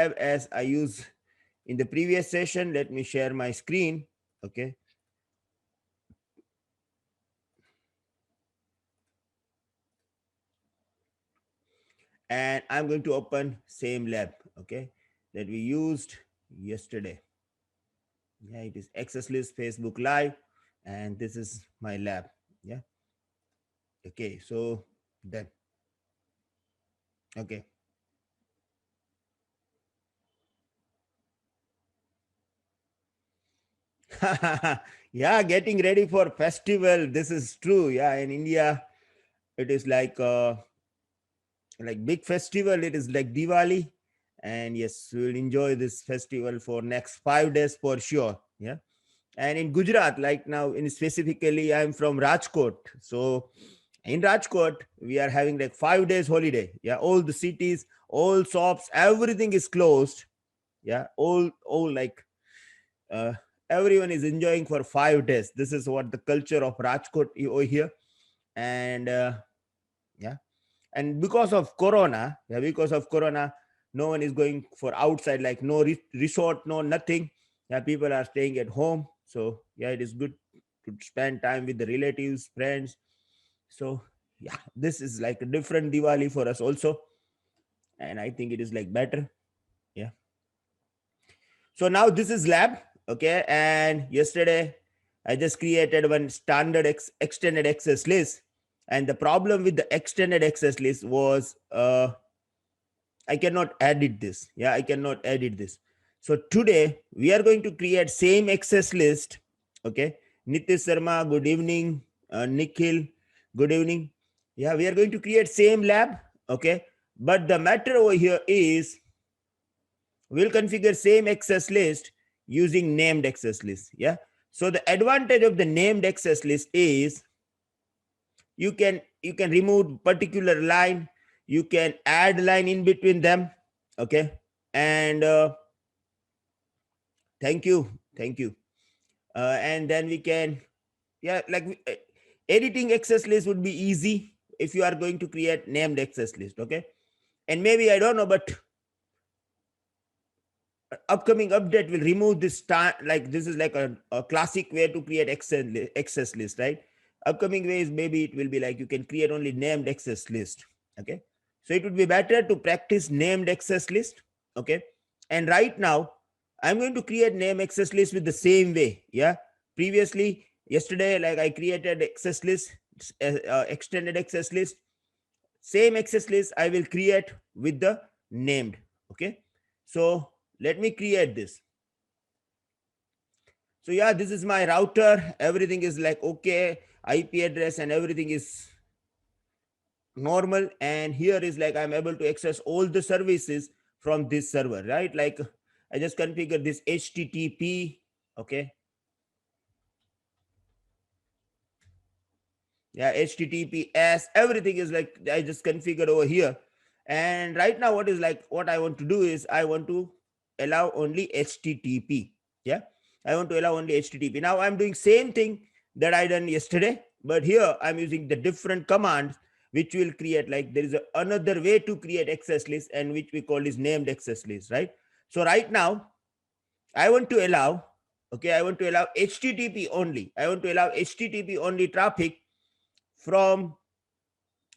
lab as I used in the previous session. Let me share my screen. Okay. And I'm going to open same lab, okay, that we used yesterday. Yeah, it is access list Facebook Live, and this is my lab. Yeah. Okay, so then, okay. Yeah, getting ready for festival. This is true. Yeah, in India, it is like big festival. It is like Diwali, and yes, we'll enjoy this festival for next 5 days for sure. Yeah. And in Gujarat, like now, in specifically, I'm from Rajkot. So in Rajkot, we are having like 5 days holiday. Yeah, all the cities, all shops, everything is closed. Yeah, all like uh, everyone is enjoying for 5 days. This is what the culture of Rajkot over here. And yeah, and because of Corona, yeah, because of Corona, no one is going for outside, like no resort, no nothing. Yeah, people are staying at home. So yeah, it is good to spend time with the relatives, friends. So yeah, this is like a different Diwali for us also, and I think it is like better. Yeah. So now this is lab, okay, and yesterday I just created one standard extended access list, and the problem with the extended access list was I cannot edit this. Yeah, I cannot edit this. So today we are going to create same access list. Okay, Nitish Sharma, good evening. Nikhil, good evening. Yeah, we are going to create same lab. Okay, but the matter over here is we'll configure same access list using named access list. Yeah. So the advantage of the named access list is you can remove particular line, you can add line in between them. Okay, and thank you, and then we can, yeah, like editing access list would be easy if you are going to create named access list. Okay, and maybe I don't know, but upcoming update will remove this like this is like a classic way to create access list, right? Upcoming ways, maybe it will be like you can create only named access list. Okay, so it would be better to practice named access list. Okay, and right now I'm going to create name access list with the same way. Yeah, previously yesterday, like I created access list, extended access list, same access list I will create with the named. Okay, so let me create this. So yeah, this is my router, everything is like okay, IP address and everything is normal, and here is like I'm able to access all the services from this server, right? Like I just configure this HTTP. Okay, yeah, HTTPS, everything is like I just configured over here. And right now what is like what I want to do is I want to allow only HTTP. Yeah, I want to allow only HTTP. Now I'm doing same thing that I done yesterday, but here I'm using the different commands which will create, like there is another way to create access list, and which we call is named access list, right? So right now I want to allow, okay, I want to allow HTTP only. I want to allow HTTP only traffic from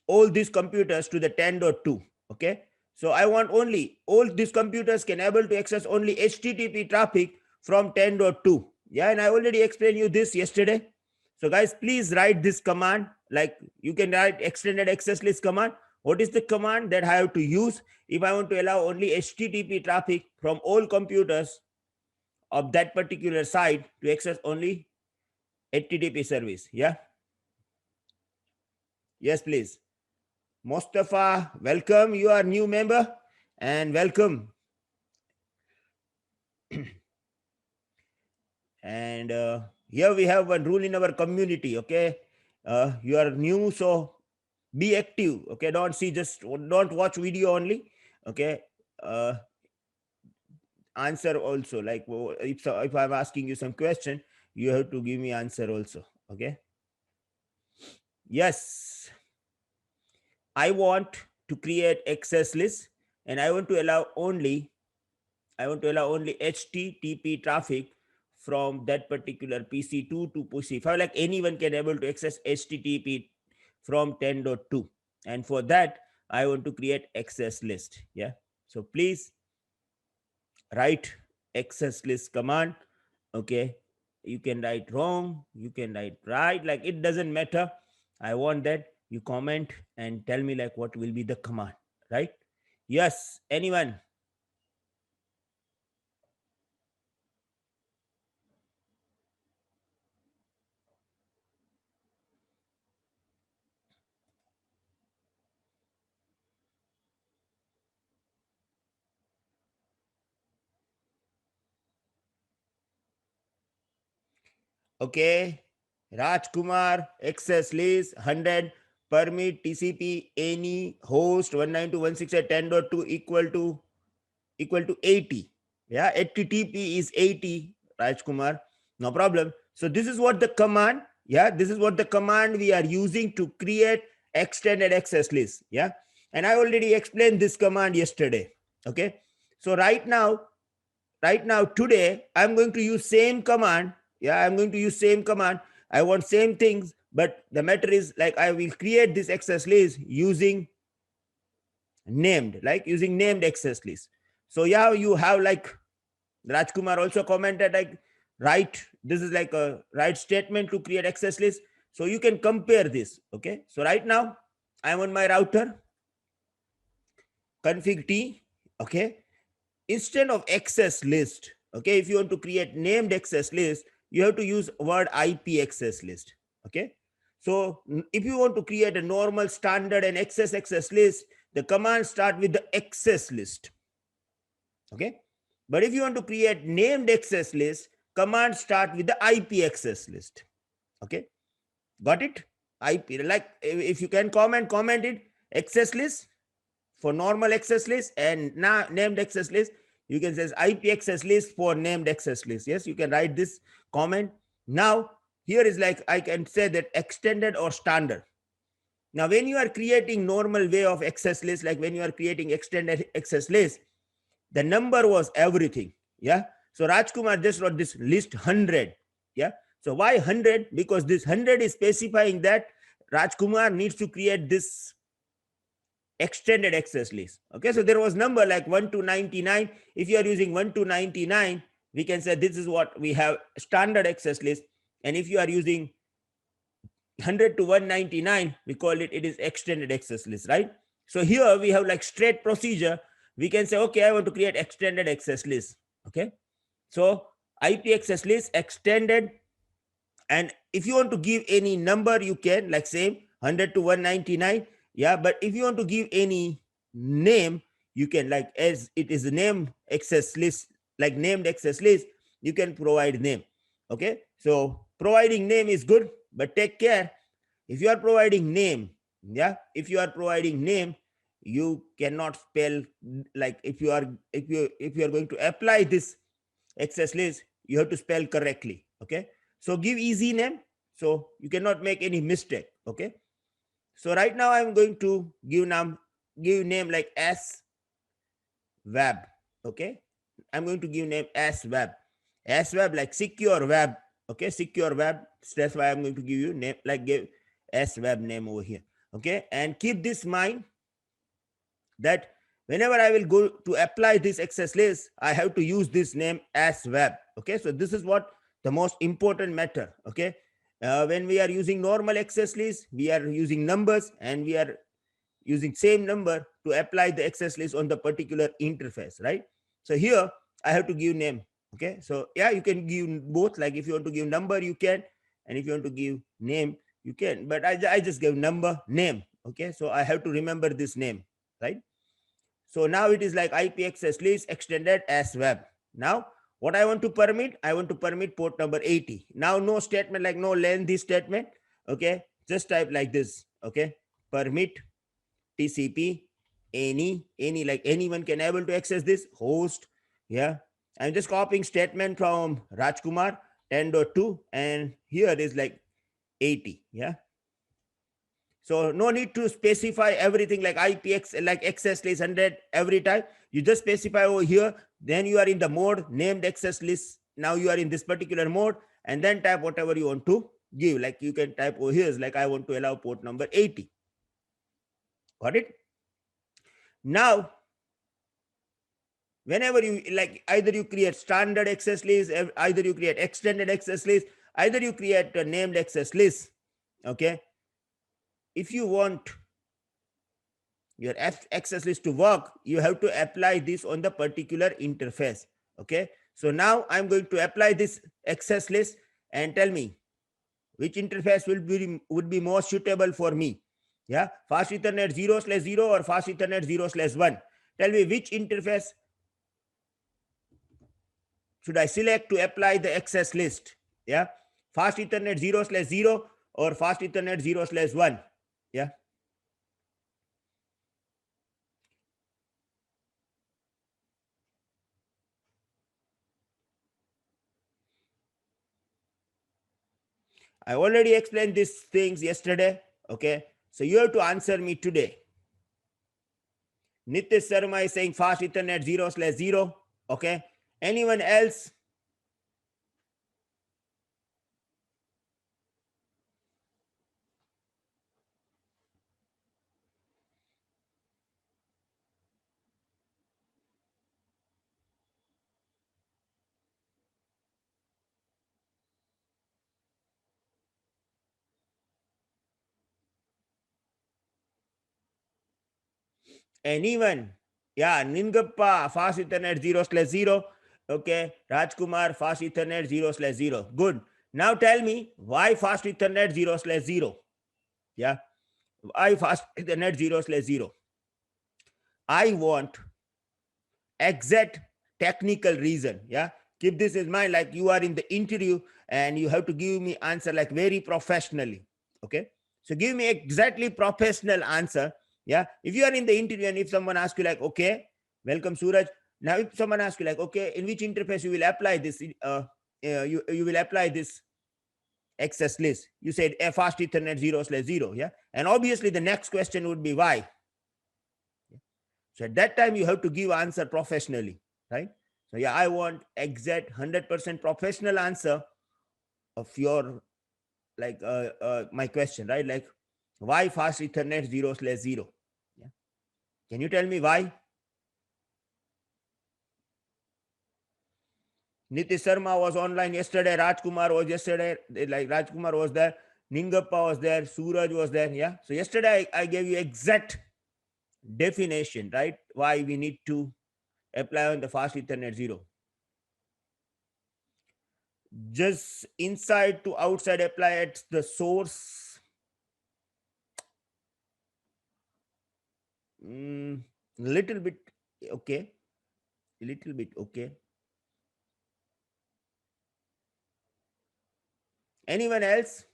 all these computers to the 10.2. Okay, so I want only all these computers can able to access only HTTP traffic from 10.2. Yeah, and I already explained you this yesterday. So guys, please write this command. Like you can write extended access list command. What is the command that I have to use if I want to allow only HTTP traffic from all computers of that particular site to access only HTTP service? Yeah, yes please. Mustafa, welcome. You are new member, and welcome. And here we have one rule in our community. Okay, you are new, so be active. Okay, don't see just don't watch video only. Okay, uh, answer also. Like if I'm asking you some question, you have to give me answer also. Okay. Yes, I want to create access list, and I want to allow only I want to allow only HTTP traffic from that particular PC2 to PC5. Like anyone can able to access HTTP from 10.2. And for that, I want to create access list. Yeah. So please write access list command. Okay. You can write wrong, you can write right, like it doesn't matter. I want that you comment and tell me like what will be the command, right? Yes, anyone? Okay, Rajkumar, access list 100, permit TCP any host 192.168.10.2 equal to 80. Yeah, HTTP is 80, Rajkumar. No problem. So this is what the command, yeah, this is what the command we are using to create extended access list. Yeah. And I already explained this command yesterday. Okay. So right now today I'm going to use same command. Yeah, I'm going to use same command. I want same things, but the matter is like I will create this access list using named, like using named access list. So yeah, you have like Rajkumar also commented like right, this is like a right statement to create access list. So you can compare this. Okay, so right now I'm on my router, config T. Okay, instead of access list, okay, if you want to create named access list, you have to use word IP access list. Okay, so if you want to create a normal standard and access list, the command start with the access list. Okay, but if you want to create named access list, command start with the IP access list. Okay, got it? IP, like if you can comment it, access list for normal access list, and now named access list, you can say IP access list for named access list. Yes, you can write this comment. Now here is like I can say that extended or standard. Now when you are creating normal way of access list, like when you are creating extended access list, the number was everything. Yeah, so Rajkumar just wrote this list 100. Yeah, so why 100? Because this 100 is specifying that Rajkumar needs to create this extended access list. Okay, so there was number like 1 to 99. If you are using 1 to 99, we can say this is what we have, standard access list. And if you are using 100 to 199, we call it is extended access list, right? So here we have like straight procedure. We can say, okay, I want to create extended access list. Okay, so IP access list extended. And if you want to give any number, you can, like same 100 to 199. Yeah, but if you want to give any name, you can, like as it is a name access list, like named access list, you can provide name. Okay, so providing name is good, but take care. If you are providing name, yeah, if you are providing name, you cannot spell, like if you are going to apply this access list, you have to spell correctly. Okay, so give easy name, so you cannot make any mistake. Okay, so right now I'm going to give name like S web. Okay, I'm going to give name S web. S web, like secure web. Okay, secure web. That's why I'm going to give you name, like give S web name over here. Okay, and keep this mind that whenever I will go to apply this access list, I have to use this name as web. Okay, so this is what the most important matter. Okay, when we are using normal access list, we are using numbers, and we are using same number to apply the access list on the particular interface, right? So here I have to give name. Okay, so yeah, you can give both. Like if you want to give number, you can, and if you want to give name, you can. But I just give number name. Okay, so I have to remember this name, right? So now it is like IP access list extended as web. Now what I want to permit, I want to permit port number 80. Now no statement, like no lengthy statement. Okay, just type like this. Okay, permit TCP any, like anyone can able to access this host. Yeah, I'm just copying statement from Rajkumar 10.2, and here it is like 80. Yeah, so no need to specify everything like IPX, like access list 100 every time. You just specify over here Then you are in the mode named access list. Now you are in this particular mode, and then type whatever you want to give. Like you can type, oh, here's like I want to allow port number 80. Got it? Now, whenever you like, either you create standard access list, either you create extended access list, either you create a named access list. Okay. If you want your access list to work, you have to apply this on the particular interface. Okay. So now I'm going to apply this access list and tell me which interface would be more suitable for me. Yeah, fast Ethernet 0/0 or fast Ethernet 0/1. Tell me which interface should I select to apply the access list. Yeah, fast Ethernet 0/0 or fast Ethernet 0/1. Yeah. I already explained these things yesterday. Okay. So you have to answer me today. Nitish Sharma is saying fast Ethernet 0/0. Okay. Anyone else? Anyone? Yeah, Ningappa, fast Ethernet 0/0. Okay, Rajkumar, fast Ethernet 0/0. Good. Now tell me why fast Ethernet 0/0? Yeah, why fast Ethernet 0/0? I want exact technical reason. Yeah, keep this in mind. Like you are in the interview and you have to give me answer like very professionally. Okay, so give me exactly professional answer. Yeah, if you are in the interview and if someone asks you like, okay, welcome Suraj. Now if someone asks you like, okay, in which interface you will apply this, you will apply this access list. You said a fast Ethernet 0/0. Yeah, and obviously the next question would be why. So at that time you have to give answer professionally, right? So yeah, I want exact 100% professional answer of your like my question, right? Like why fast Ethernet 0/0? Yeah. Can you tell me why? Nitish Sharma was online yesterday. Rajkumar was yesterday. Like Rajkumar was there. Ningappa was there. Suraj was there. Yeah. So yesterday I gave you exact definition, right? Why we need to apply on the fast Ethernet 0. Just inside to outside apply at the source. Little bit okay. Little bit okay. Anyone else?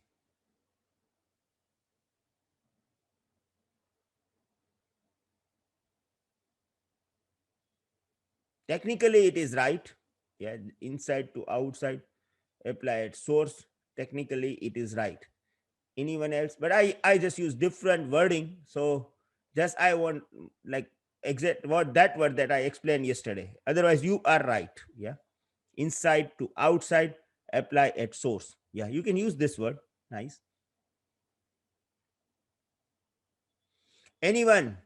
Technically it is right. Yeah, inside to outside apply at source. Technically it is right. Anyone else? But I just use different wording. So just I want like exact what that word that I explained yesterday. Otherwise you are right. Yeah. Inside to outside apply at source. Yeah, you can use this word. Nice. Anyone?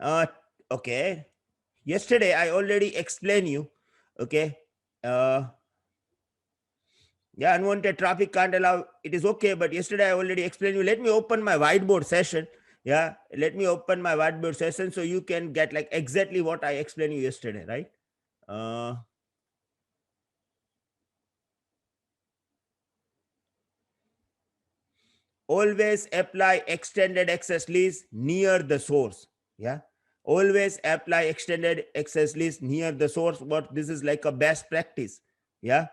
Uh okay. Yesterday I already explained you. Okay. Yeah, unwanted traffic can't allow, it is okay, but yesterday I already explained you. Let me open my whiteboard session. Yeah, let me open my whiteboard session so you can get like exactly what I explained you yesterday, right? Always apply extended access list near the source. Yeah, always apply extended access list near the source. But this is like a best practice. Yeah,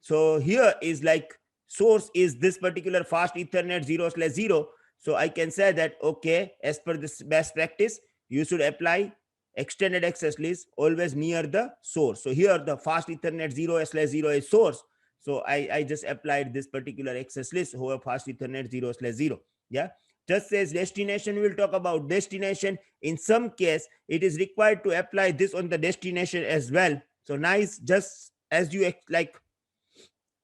so here is like source is this particular fast Ethernet 0/0. So I can say that, okay, as per this best practice, you should apply extended access list always near the source. So here the fast Ethernet 0/0 is source. So I just applied this particular access list over fast Ethernet 0/0. Yeah. just says destination, we'll talk about destination. In some case, it is required to apply this on the destination as well. So nice, just as you like,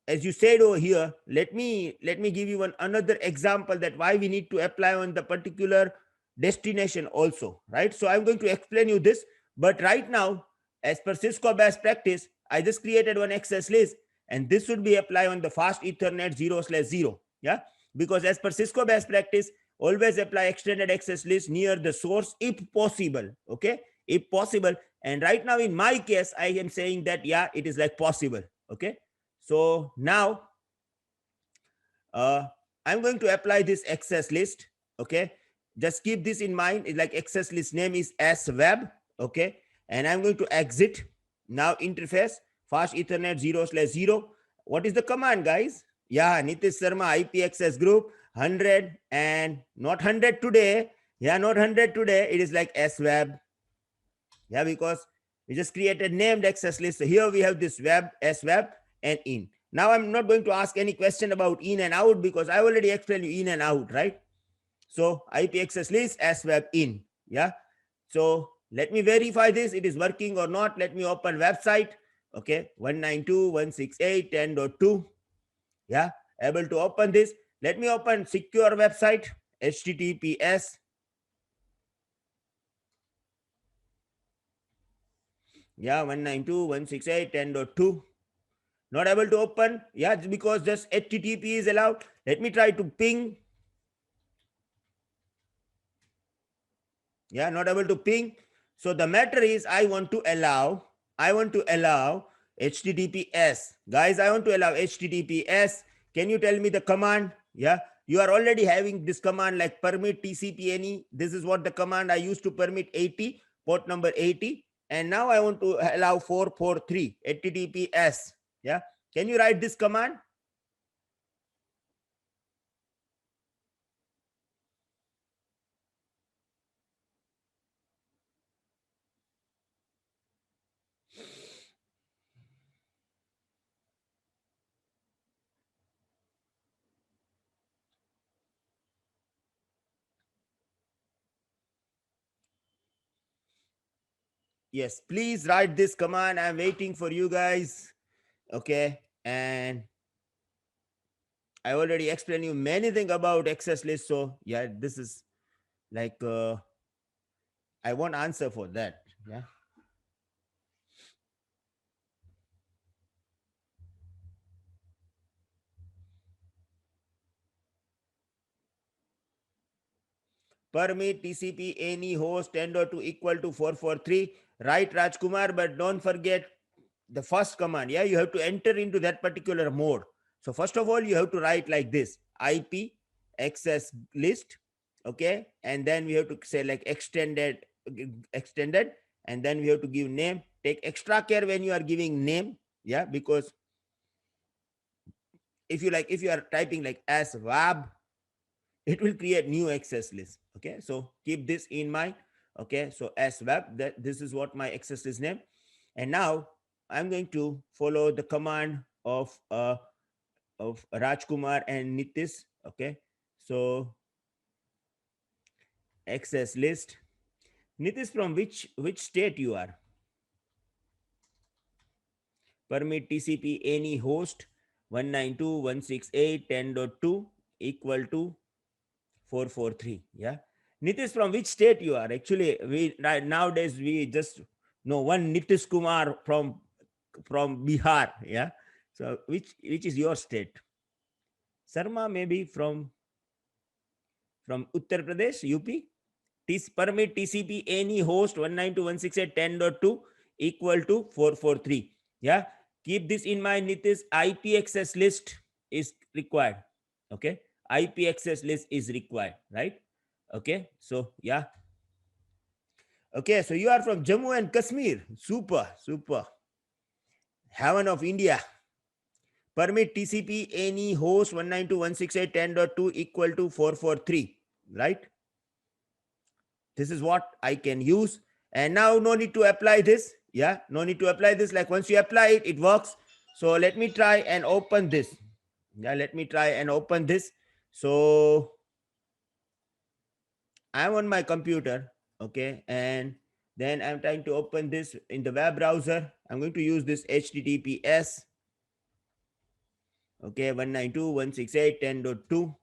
as you said over here, let me give you another example that why we need to apply on the particular destination also, right? So I'm going to explain you this, but right now, as per Cisco best practice, I just created one access list, and this should be applied on the fast Ethernet 0/0. Yeah, because as per Cisco best practice, always apply extended access list near the source if possible. Okay, if possible. And right now in my case, I am saying that yeah, it is like possible. Okay, so now uh, I'm going to apply this access list. Okay, just keep this in mind. It's like access list name is sweb. Okay, and I'm going to exit. Now interface fast Ethernet 0/0. What is the command, guys? Yeah, Nitish Sharma IP access group 100 and not 100 today. Yeah, not 100 today. It is like sweb. Yeah, because we just created named access list. So here we have this web, sweb, and in. Now I'm not going to ask any question about in and out because I already explained you in and out, right? So IP access list, sweb, in. Yeah. So let me verify this. It is working or not. Let me open website. Okay. 192.168.10.2. Yeah. Able to open this. Let me open secure website. HTTPS. Yeah. 192.168.10.2. Not able to open. Yeah, because just HTTP is allowed. Let me try to ping. Yeah, not able to ping. So the matter is I want to allow HTTPS. Guys, I want to allow HTTPS. Can you tell me the command? Yeah, you are already having this command like permit TCP any. This is what the command I used to permit 80, port number 80. And now I want to allow 443 HTTPS. Yeah, can you write this command? Yes, please write this command. I'm waiting for you guys. Okay, and I already explained you many things about access list. So yeah, this is like I won't answer for that. Yeah. Permit TCP any host 10.2 equal to 443. Right, Rajkumar, but don't forget the first command. Yeah, you have to enter into that particular mode. So first of all, you have to write like this: IP access list. Okay, and then we have to say like extended, and then we have to give name. Take extra care when you are giving name. Yeah, because if you are typing like as web, it will create new access list. Okay, so keep this in mind. Okay, so as web, that this is what my access list name. And now I'm going to follow the command of Rajkumar and Nitish. Okay, so access list. Nitish, from which state you are? Permit TCP any host 192.168.10.2 equal to 443. Yeah, Nitish, from which state you are? Actually, we right nowadays we just know one Nitish Kumar from Bihar. Yeah, so which is your state? Sarma maybe from Uttar Pradesh, UP. Permit TCP any host 192.168.10.2 equal to 443. Yeah, keep this in mind, Nitish. IP access list is required. Okay, IP access list is required, right? Okay, so yeah. Okay, so you are from Jammu and Kashmir. Super, super. Heaven of India. Permit TCP any host 192.168.10.2 equal to 443, right? This is what I can use. And now no need to apply this. Yeah, no need to apply this. Like once you apply it, it works. So let me try and open this. Yeah, let me try and open this. So I'm on my computer, okay, and then I'm trying to open this in the web browser. I'm going to use this HTTPS, okay, 192.168.10.2.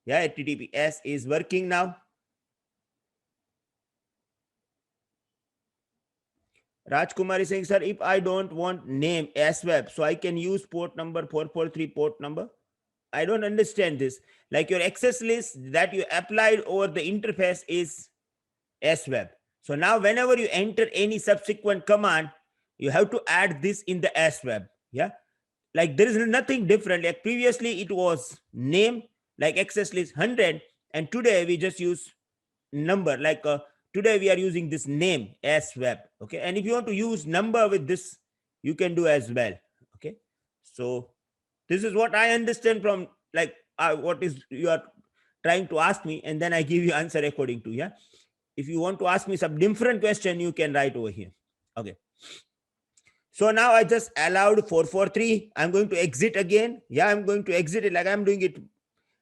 Yeah, HTTPS is working now. Rajkumar is saying, sir, if I don't want name SWeb, so I can use port number 443 port number. I don't understand this. Like your access list that you applied over the interface is SWeb. So now whenever you enter any subsequent command, you have to add this in the SWeb. Yeah. Like there is nothing different. Like previously it was name, like access list 100, and today we just use number. Like today we are using this name SWeb. Okay. And if you want to use number with this, you can do as well. Okay. So this is what I understand from like what is you are trying to ask me, and then I give you answer according to. Yeah. If you want to ask me some different question, you can write over here. Okay. So now I just allowed 443. I'm going to exit again. Yeah, I'm going to exit it like I'm doing it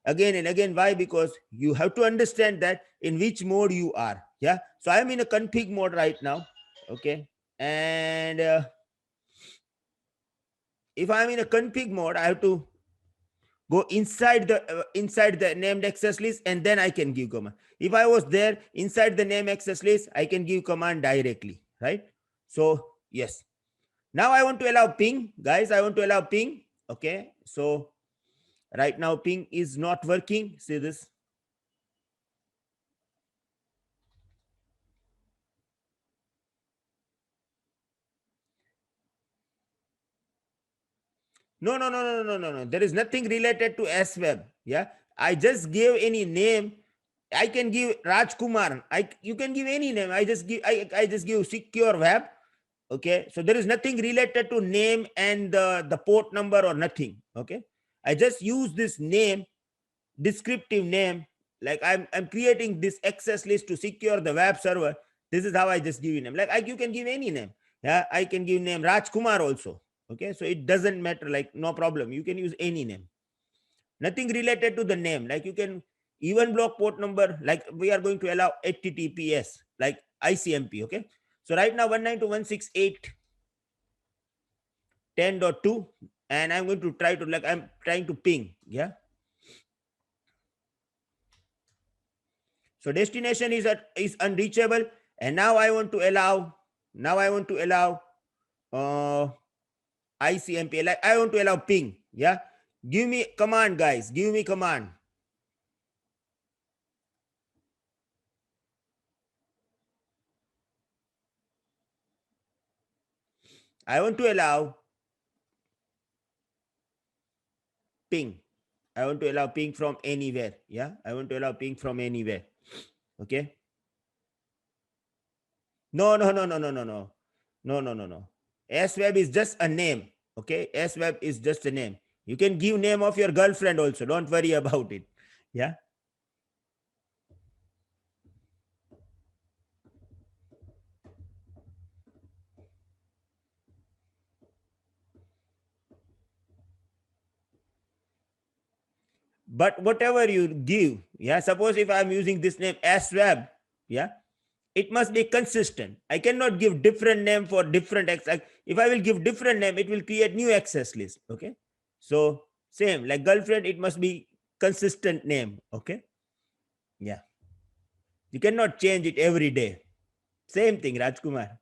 again and again. Why? Because you have to understand that in which mode you are. Yeah. So I'm in a config mode right now. Okay. And if I'm in a config mode, I have to go inside the named access list, and then I can give command. If I was there inside the name access list, I can give command directly, right? So yes, now I want to allow ping, guys. I want to allow ping. Okay, so right now ping is not working. See this? No. There is nothing related to SWeb. Yeah, I just gave any name. I can give Rajkumar. You can give any name. I just give secure web. Okay, so there is nothing related to name and the port number or nothing. Okay, I just use this name, descriptive name, like I'm creating this access list to secure the web server. This is how I just give you name. Like you can give any name. Yeah, I can give name Rajkumar also. Okay, so it doesn't matter, like no problem, you can use any name, nothing related to the name. Like you can even block port number, like we are going to allow HTTPS like ICMP. Okay, so right now 192.168.10.2, and I'm going to try to, like I'm trying to ping. Yeah, so destination is unreachable, and now I want to allow uh ICMP, like I want to allow ping. Yeah, give me command, guys, give me command. I want to allow ping. I want to allow ping from anywhere. Yeah, I want to allow ping from anywhere. Okay. No. SWeb is just a name. Okay, SWeb is just a name. You can give name of your girlfriend also. Don't worry about it. Yeah. But whatever you give, yeah. Suppose if I'm using this name SWeb, yeah, it must be consistent. I cannot give different name for different like if I will give different name, it will create new access list. Okay, so same like girlfriend, it must be consistent name. Okay, yeah, you cannot change it every day. Same thing, Rajkumar.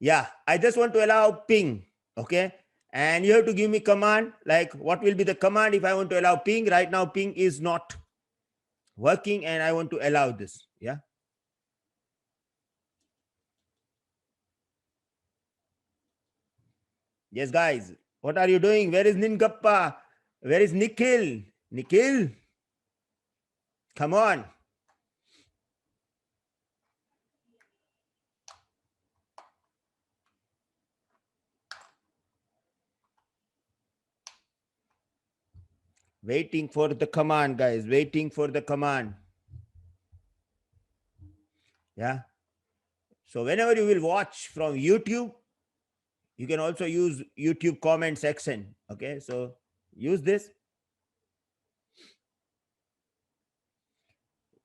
Yeah, I just want to allow ping. Okay, and you have to give me command, like what will be the command if I want to allow ping. Right now ping is not working, and I want to allow this. Yeah. Yes, guys. What are you doing? Where is Ninkappa? Where is Nikhil? Nikhil, come on. Waiting for the command, guys. Waiting for the command. Yeah. So whenever you will watch from YouTube, you can also use YouTube comment section. Okay. So use this.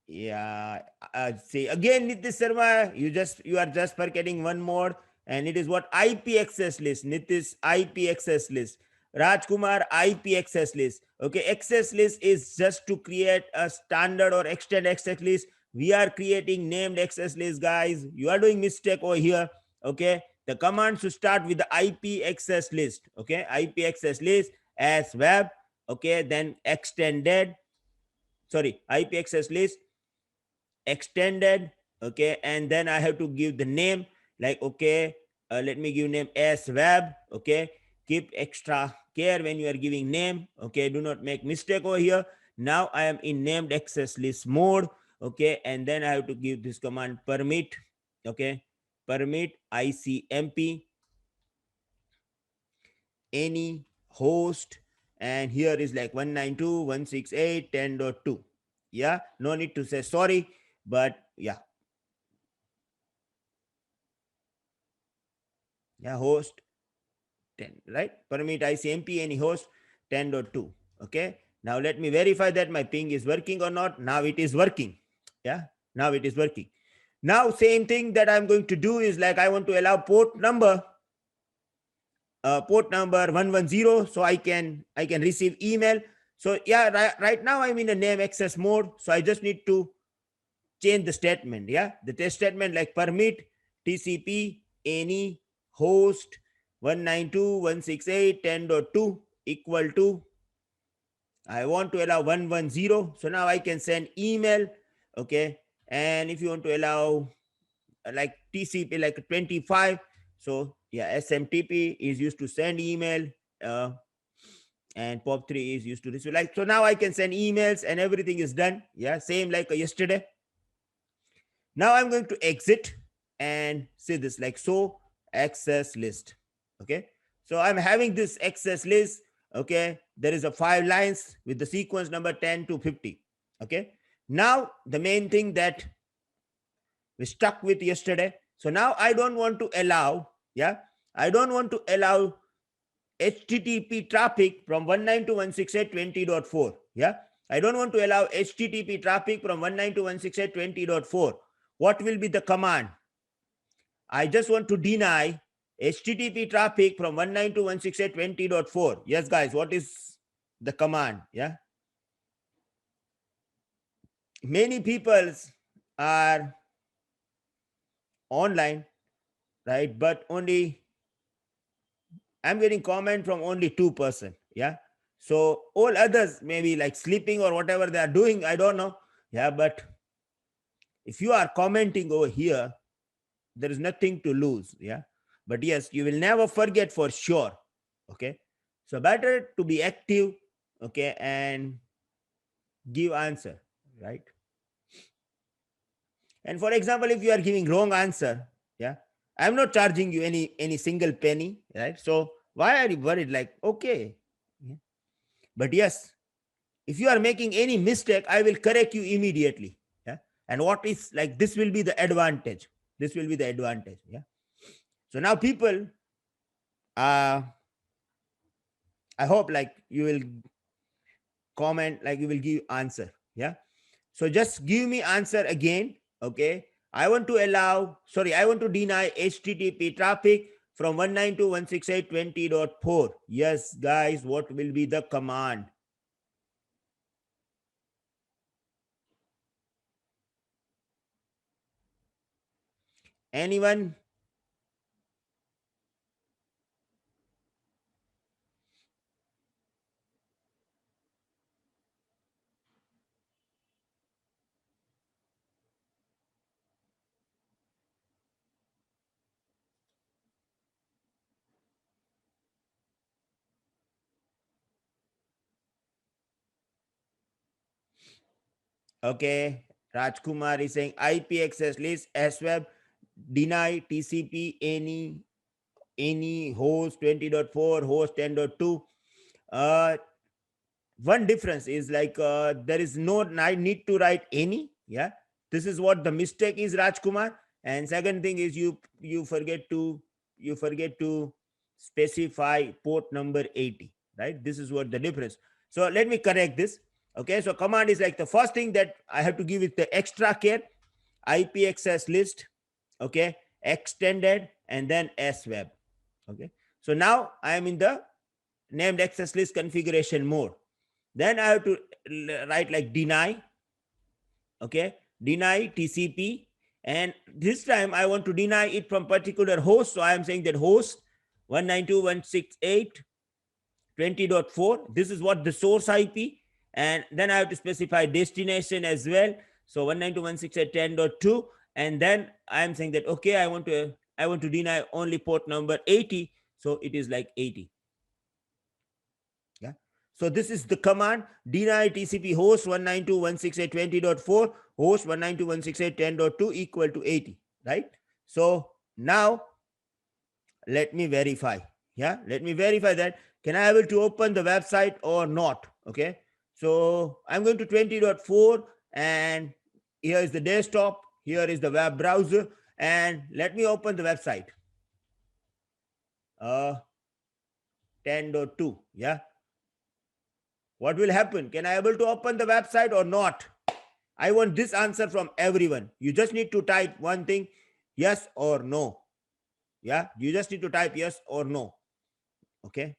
Yeah, see again, Nitish Sharma, you are just forgetting one more, and it is what IP access list. Nitish, IP access list. Rajkumar, IP access list. Okay, access list is just to create a standard or extend access list. We are creating named access list, guys. You are doing mistake over here. Okay, the command should start with the IP access list. Okay, IP access list as web. Okay, then extended. Sorry, IP access list extended. Okay, and then I have to give the name, like, okay, let me give name as web. Okay, keep extra care when you are giving name. Okay, do not make mistake over here. Now I am in named access list mode. Okay, and then I have to give this command permit. Okay, permit icmp any host, and here is like 192.168.10.2. Yeah, no need to say sorry, but yeah. Yeah, host 10, right? Permit ICMP any host 10.2. Okay. Now let me verify that my ping is working or not. Now it is working. Yeah. Now it is working. Now same thing that I'm going to do is like I want to allow port number 110, so I can receive email. So yeah, right now I'm in a name access mode. So I just need to change the statement. Yeah. The test statement like permit TCP any host 192.168.10.2 equal to I want to allow 110. So now I can send email. Okay. And if you want to allow like TCP like 25, so yeah, SMTP is used to send email. And POP3 is used to receive. Like, so now I can send emails and everything is done. Yeah, same like yesterday. Now I'm going to exit and see this like so access list. Okay. So I'm having this access list. Okay. There is a 5 lines with the sequence number 10 to 50. Okay. Now the main thing that we stuck with yesterday. So now I don't want to allow, yeah, I don't want to allow HTTP traffic from 192.168.20.4. Yeah. I don't want to allow HTTP traffic from 192.168.20.4. What will be the command? I just want to deny HTTP traffic from 192.168.20.4. Yes, guys, what is the command? Yeah. Many people are online, right? But only I'm getting comment from only 2%. Yeah. So all others maybe like sleeping or whatever they are doing, I don't know. Yeah, but if you are commenting over here, there is nothing to lose. Yeah. But yes, you will never forget for sure. Okay. So better to be active, okay, and give answer, right? And for example, if you are giving wrong answer, yeah, I'm not charging you any single penny, right? So why are you worried? Like, okay. Yeah. But yes, if you are making any mistake, I will correct you immediately. Yeah. And what is like this will be the advantage. This will be the advantage. Yeah. So now people I hope like you will comment, like you will give answer. Yeah. So just give me answer again. Okay. I want to allow, sorry, I want to deny HTTP traffic from 192.168.20.4. Yes, guys, what will be the command? Anyone? Okay. Rajkumar is saying IP access list SWeb deny TCP any host 20.4 host 10.2. One difference is like there is no I need to write any. Yeah, this is what the mistake is, Rajkumar. And second thing is you forget to specify port number 80. right? This is what the difference. So let me correct this. Okay, so command is like the first thing that I have to give it the extra care, IP access list, okay, extended, and then sweb. Okay, so now I am in the named access list configuration mode. Then I have to write like deny, okay, deny TCP, and this time I want to deny it from particular host. So I am saying that host 192.168.20.4, this is what the source IP, and then I have to specify destination as well. So 192.168.10.2, and then I am saying that okay, I want to deny only port number 80, so it is like 80. Yeah. So this is the command deny TCP host 192.168.20.4 host 192.168.10.2 equal to 80, right? So now let me verify. Yeah, let me verify that. Can I able to open the website or not? Okay. So I'm going to 20.4, and here is the desktop. Here is the web browser, and let me open the website. 10.2. Yeah. What will happen? Can I able to open the website or not? I want this answer from everyone. You just need to type one thing, yes or no. Yeah, you just need to type yes or no. Okay.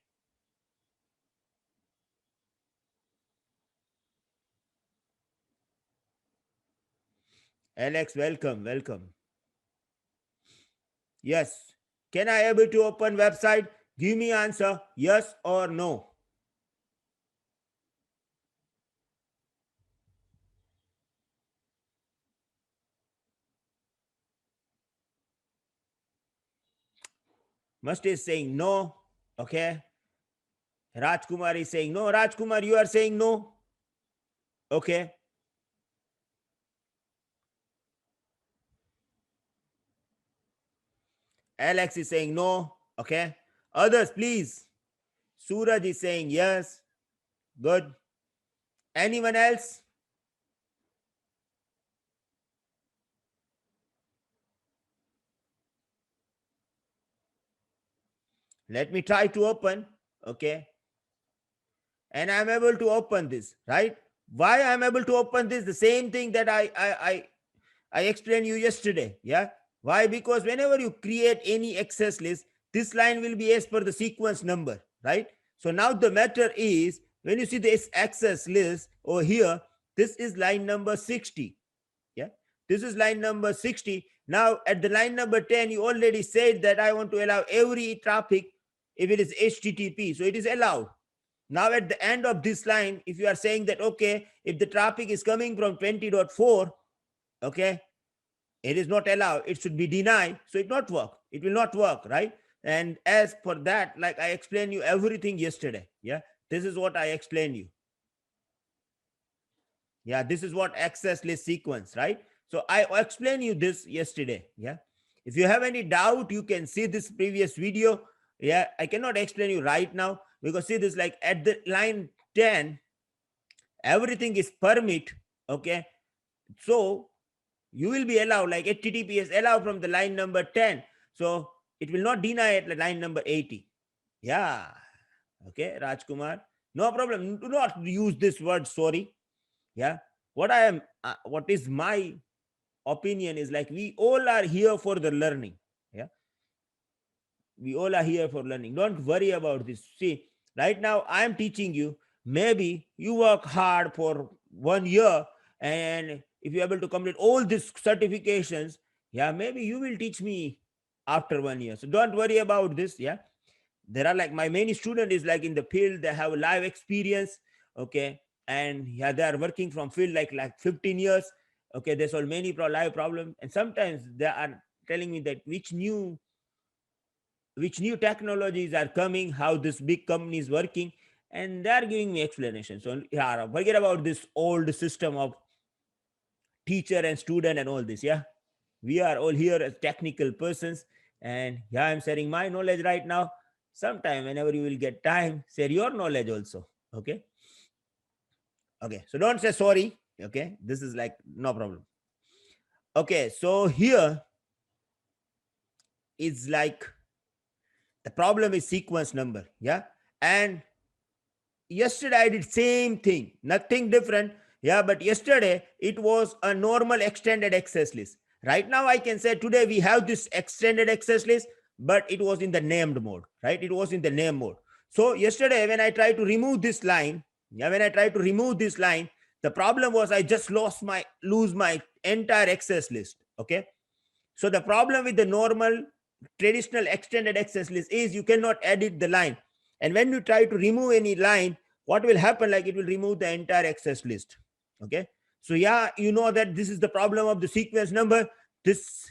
Alex, welcome, welcome. Yes. Can I able to open website? Give me answer, yes or no. Must is saying no. Okay. Rajkumar is saying no. Rajkumar, you are saying no. Okay. Alex is saying no. Okay. Others, please. Suraj is saying yes. Good. Anyone else? Let me try to open. Okay. And I'm able to open this, right? Why I'm able to open this? The same thing that I explained you yesterday. Yeah. Why? Because whenever you create any access list, this line will be as per the sequence number, right? So now the matter is when you see this access list over here, this is line number 60. Yeah. This is line number 60. Now at the line number 10, you already said that I want to allow every traffic if it is HTTP. So it is allowed. Now at the end of this line, if you are saying that, okay, if the traffic is coming from 20.4, okay, it is not allowed, it should be denied. So it not work. It will not work, right? And as for that, like I explained you everything yesterday. Yeah. This is what I explained you. Yeah. This is what access list sequence, right? So I explained you this yesterday. Yeah. If you have any doubt, you can see this previous video. Yeah. I cannot explain you right now because see this like at the line 10, everything is permit. Okay. So you will be allowed like HTTPS allow from the line number 10. So it will not deny at the line number 80. Yeah. Okay, Rajkumar. No problem. Do not use this word sorry. Yeah. What is my opinion is like we all are here for the learning. Yeah. We all are here for learning. Don't worry about this. See, right now I am teaching you. Maybe you work hard for 1 year, and if you're able to complete all these certifications, yeah, maybe you will teach me after 1 year. So don't worry about this. Yeah. There are like my many student is like in the field, they have live experience. Okay. And yeah, they are working from field like 15 years. Okay. They solve many live problems. And sometimes they are telling me that which new technologies are coming, how this big company is working, and they are giving me explanation. So yeah, forget about this old system of teacher and student and all this. Yeah, we are all here as technical persons, and yeah, I'm sharing my knowledge right now. Sometime, whenever you will get time, share your knowledge also. Okay, okay. So don't say sorry. Okay, this is like no problem. Okay, so here is like the problem is sequence number. Yeah, and yesterday I did same thing, nothing different. Yeah, but yesterday it was a normal extended access list. Right now I can say today we have this extended access list, but it was in the named mode, right? It was in the name mode. So yesterday when I tried to remove this line, yeah, when I tried to remove this line, the problem was I just lose my entire access list. Okay. So the problem with the normal traditional extended access list is you cannot edit the line. And when you try to remove any line, what will happen? Like it will remove the entire access list. Okay. So yeah, you know that this is the problem of the sequence number. This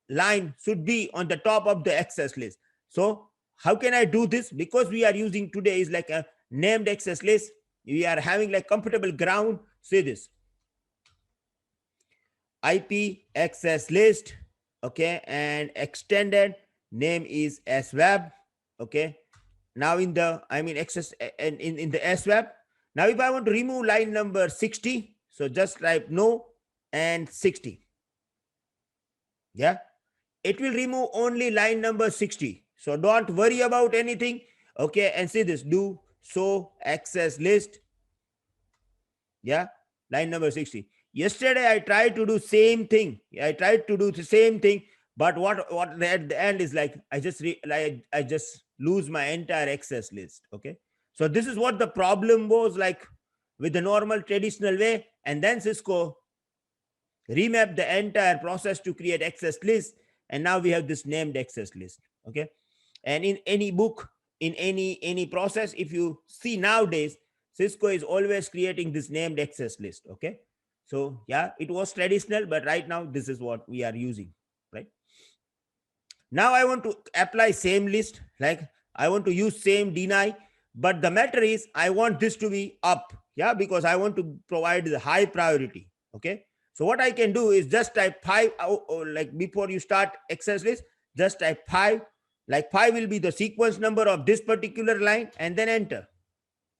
line should be on the top of the access list. So how can I do this? Because we are using today is like a named access list. We are having like comfortable ground. See this IP access list, okay, and extended name is swab, okay. Now in the access and in the swab. Now if I want to remove line number 60, so just type no and 60. Yeah, it will remove only line number 60. So don't worry about anything. Okay, and see this do show access list. Yeah, line number 60. Yesterday I tried to do same thing. I tried to do the same thing, but what at the end is like I just lose my entire access list. Okay, so this is what the problem was like with the normal traditional way, and then Cisco remap the entire process to create access list, and now we have this named access list. Okay, and in any book, in any process, if you see nowadays, Cisco is always creating this named access list. Okay, so yeah, it was traditional, but right now this is what we are using, right? Now I want to apply same list, like I want to use same deny, but the matter is I want this to be up. Yeah, because I want to provide the high priority. Okay, so what I can do is just type 5, like before you start access list, just type 5, like 5 will be the sequence number of this particular line, and then enter.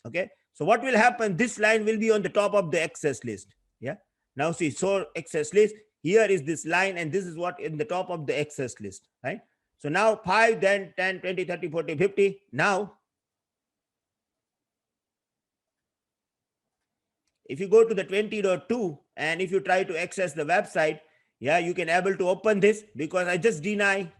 Okay, so what will happen, this line will be on the top of the access list. Yeah, now see, so access list, here is this line, and this is what in the top of the access list, right? So now 5, then 10, 20, 30, 40, 50. Now if you go to the 20.2 and if you try to access the website, yeah, you can able to open this because I just deny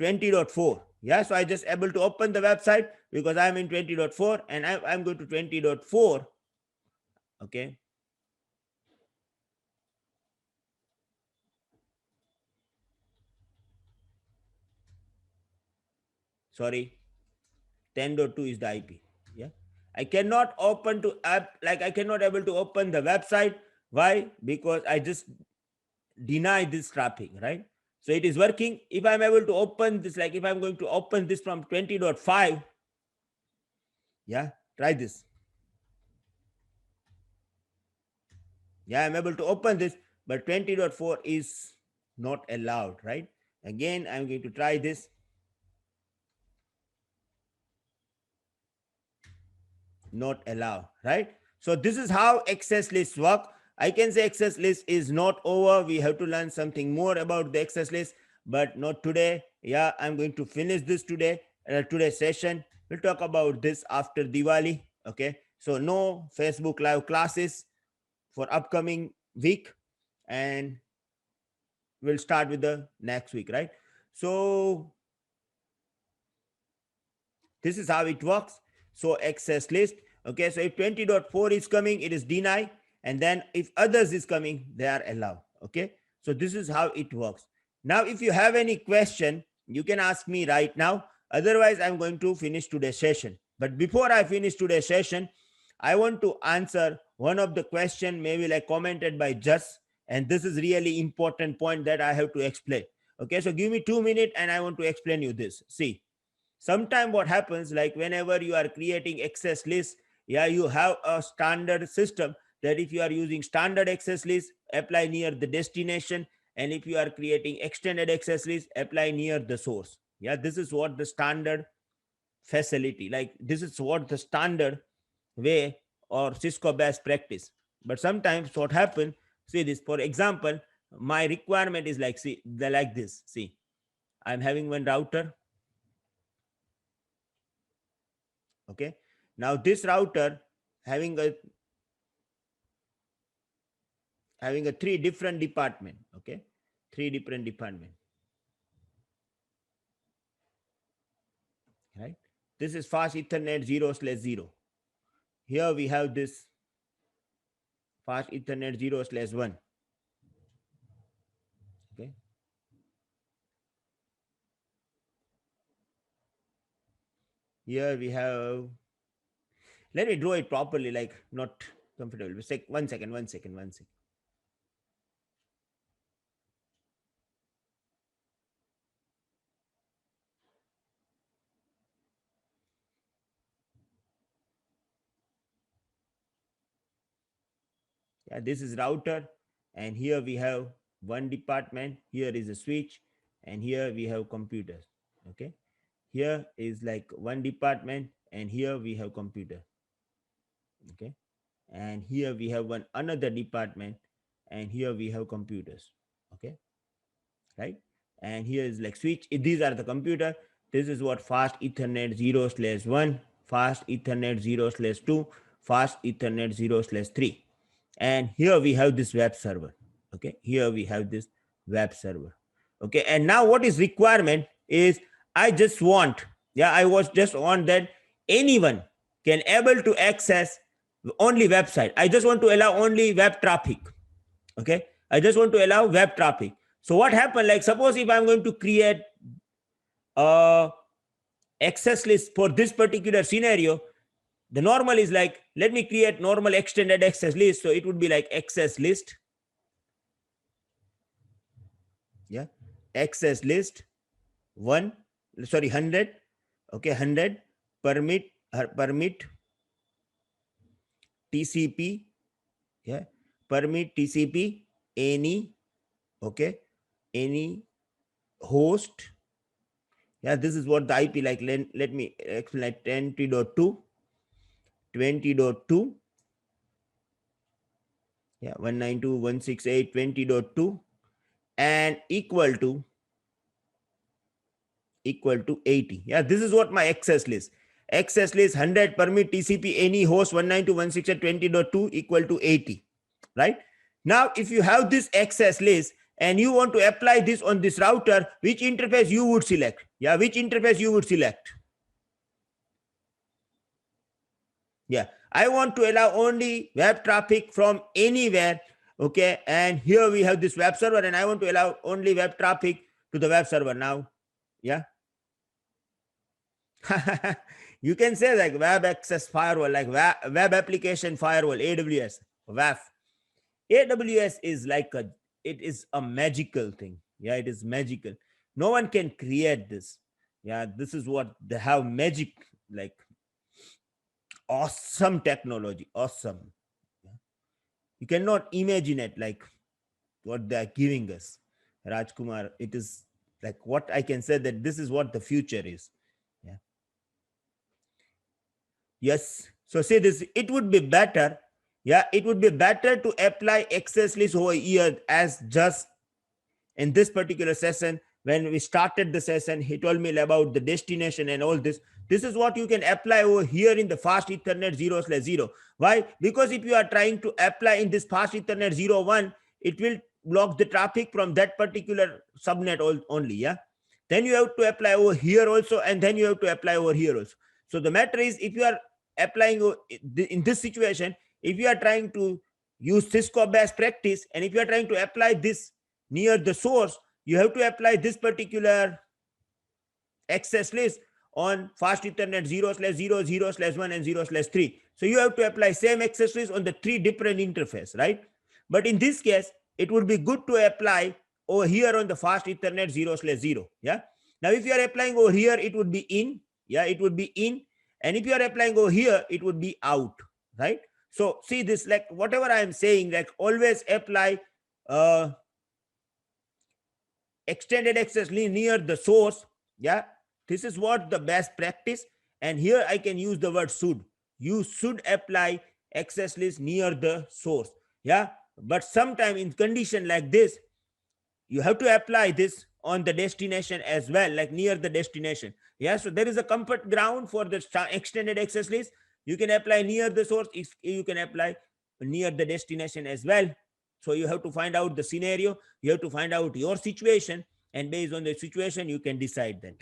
20.4. Yeah, so I just able to open the website because I'm in 20.4 and I'm going to 20.4. Okay, sorry, 10.2 is the IP. Yeah, I cannot open to app, like I cannot able to open the website. Why? Because I just deny this traffic, right? So it is working. If I'm able to open this, like if I'm going to open this from 20.5, yeah, try this. Yeah, I'm able to open this, but 20.4 is not allowed, right? Again, I'm going to try this. Not allowed, right? So this is how access lists work. I can say access list is not over. We have to learn something more about the access list, but not today. Yeah, I'm going to finish this today. Today's session. We'll talk about this after Diwali. Okay. So no Facebook live classes for upcoming week, and we'll start with the next week, right? So this is how it works. So access list. Okay, so if 20.4 is coming, it is deny, and then if others is coming, they are allowed. Okay, so this is how it works. Now if you have any question, you can ask me right now. Otherwise I'm going to finish today's session. But before I finish today's session, I want to answer one of the question maybe like commented by Just, and this is really important point that I have to explain. Okay, so give me 2 minutes and I want to explain you this. See, sometime what happens, like whenever you are creating access list, yeah, you have a standard system that if you are using standard access list, apply near the destination, and if you are creating extended access list, apply near the source. Yeah, this is what the standard facility, like this is what the standard way or Cisco best practice. But sometimes what happen, see this, for example, my requirement is like, see, they're like this. See, I'm having one router. Okay, Now this router having a three different department, okay, three different department, right? This is fast Ethernet 0/0. Here we have this fast Ethernet 0/1. Okay. Here we have, let me draw it properly, like not comfortable. One second. Yeah, this is router, and here we have one department. Here is a switch, and here we have computers. Okay, here is like one department, and here we have computer. Okay, and here we have one another department, and here we have computers. Okay, right? And here is like switch. These are the computer. This is what fast Ethernet 0/1, fast Ethernet 0/2, fast Ethernet 0/3. And here we have this web server. Okay, here we have this web server. Okay, and now what is requirement is I just want, I was just want that anyone can able to access only website. I just want to allow only web traffic. Okay, I just want to allow web traffic. So what happened, like suppose if I'm going to create a access list for this particular scenario, the normal is like, let me create normal extended access list. So it would be like access list. Yeah, access list 100. Okay, 100 permit TCP. Yeah, permit TCP any, okay, any host. Yeah, this is what the IP, like let me explain, like 20.2, 20.2, yeah, 192.168.20.2, and equal to 80. Yeah, this is what my access list. Access list 100 permit TCP any host 192.168.20.2 equal to 80, right? Now, if you have this access list and you want to apply this on this router, which interface you would select? Yeah, which interface you would select? Yeah, I want to allow only web traffic from anywhere. Okay, and here we have this web server, and I want to allow only web traffic to the web server now. Yeah. You can say like web access firewall, like web application firewall, AWS, WAF. AWS is like it is a magical thing. Yeah, it is magical. No one can create this. Yeah, this is what they have, magic, like awesome technology, awesome. You cannot imagine it, like what they are giving us, Rajkumar. It is like what I can say, that this is what the future is. Yeah. Yes. So say this, it would be better. Yeah, it would be better to apply access list over here, as just in this particular session, when we started the session, he told me about the destination and all this. This is what you can apply over here in the fast Ethernet 0/0. Why? Because if you are trying to apply in this fast Ethernet 0/1, it will block the traffic from that particular subnet only. Yeah. Then you have to apply over here also, and then you have to apply over here also. So the matter is, if you are applying in this situation, if you are trying to use Cisco best practice, and if you are trying to apply this near the source, you have to apply this particular access list on fast Ethernet 0/0, 0/1, and 0/3. So you have to apply same access list on the three different interface, right? But in this case, it would be good to apply over here on the fast Ethernet 0/0. Yeah. Now, if you are applying over here, it would be in. Yeah, it would be in. And if you are applying over here, it would be out, right? So see this, like whatever I am saying, like always apply extended access near the source. Yeah, this is what the best practice. And here I can use the word should. You should apply access list near the source. Yeah, but sometime in condition like this, you have to apply this on the destination as well, like near the destination. Yeah, so there is a comfort ground for the extended access list. You can apply near the source, you can apply near the destination as well. So you have to find out the scenario, you have to find out your situation, and based on the situation you can decide that.